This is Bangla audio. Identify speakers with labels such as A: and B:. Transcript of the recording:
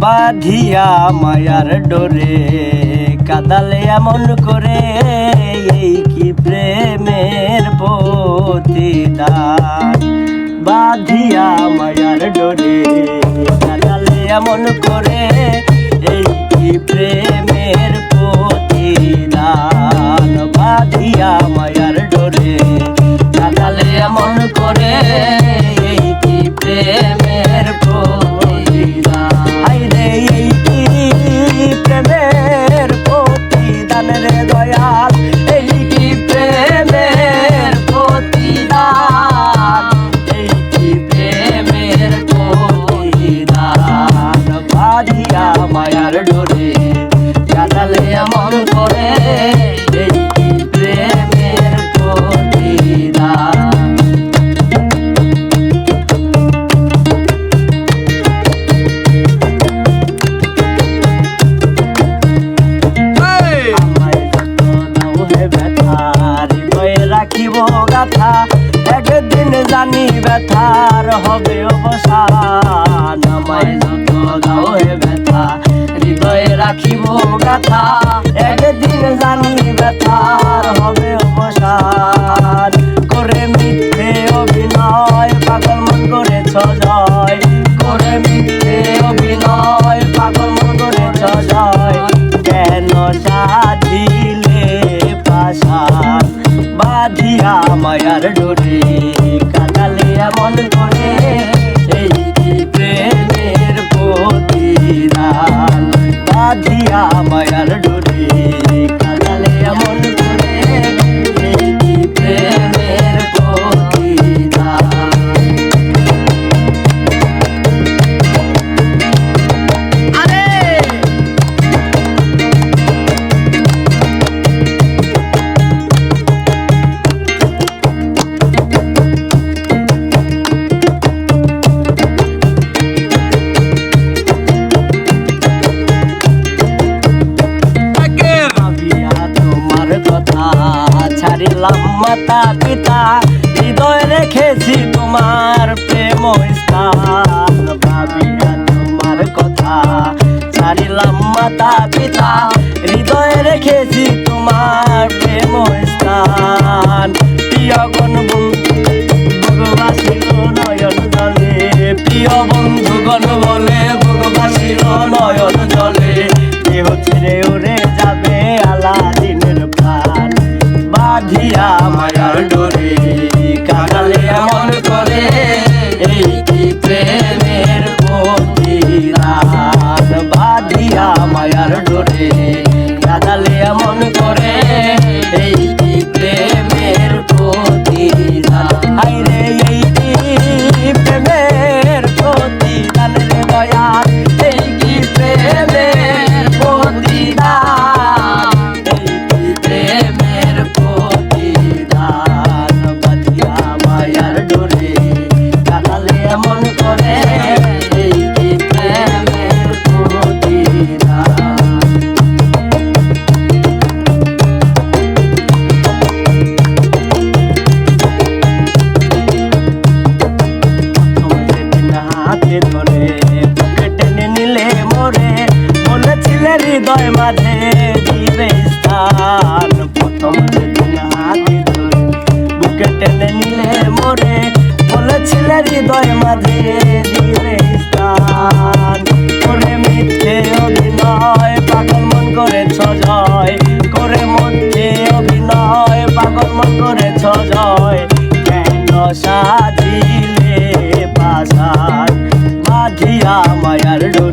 A: বাঁধিয়া মায়ার ডোরে কাদালে এমন করে, এই কি প্রেমের প্রতিদান। বাঁধিয়া মায়ার ডোরে কাদালে এমন করে, এই কি প্রেমের প্রতিদান। বাঁধিয়া মায়ার ডোরে কাদালে এমন করে, এই কি প্রেমের প্রতিদান। আইরে এই কি প্রেমের প্রতিদান রে দয়াল, এই কি প্রেমের প্রতিদান, এই কি প্রেমের প্রতিদান। বাঁধিয়া মায়ার ডোরে কাদালে এমন করে, এই কি প্রেমের প্রতিদান। রাখিব গাথা, একদিন জানি ব্যথার হবে অবসান। আমায় যত দাও হে ব্যথা, হৃদয়ে রাখিব গাথা, একদিন জানি ব্যথার হবে অবসান। করে মিথ্যে অভিনয় পাগল মন করেছ জয়, করে মিথ্যে অভিনয় পাগল মন করেছ জয়। কেন সাধিলে পাশান, বাঁধিয়া মায়ার ডোরে কাদালে এমন করে, এই কি প্রেমের প্রতিদান। বাঁধিয়া মায়ার ডোরে কাদালে এমন করে, এই কি প্রেমের প্রতিদান। ছাড়িলাম মাতা পিতা, হৃদয় রেখেছি তোমার প্রেম স্থান। ভাবিয়া তোমার কথা ছাড়িলাম মাতা পিতা, হৃদয় রেখেছি তোমার প্রেম স্থান। প্রিয়গণ ভোগবাসিল নয়ন জলে, প্রিয় বন্ধুগণ বলে ভোগবাসিল নয়ন জলে। দেহ ছেড়ে উড়ে যাবে আলাদিনের প্রাণ। বাঁধিয়া মায়ার ডোরে কাদালে এমন করে, এই কি প্রেমের প্রতিদান। বাঁধিয়া মায়ার ডোরে কাদালে এমন করে, এই কি প্রেমের প্রতিদান। আইরে এই কি প্রেমের প্রতিদান রে দয়াল, এই কি প্রেমের প্রতিদান, এই কি প্রেমের প্রতিদান। বাঁধিয়া মায়ার ডোরে কাদালে এমন করে, এই কি প্রেমের প্রতিদান। হাতে ধরে বুকে টেনে নিলে মোরে, বলেছিলে হৃদয় মাঝে দিবে স্থান। প্রথম যেদিন হাতে ধরে বুকে টেনে নিলে মোরে, বলেছিলে হৃদয় মাঝে দিবে স্থান। করে মিথ্যে অভিনয় পাগল মন করেছ জয়, করে মধ্যে অভিনয় পাগল মন করেছ জয়। কেন সাজিলে পাশান, বাঁধিয়া মায়ার ডোরে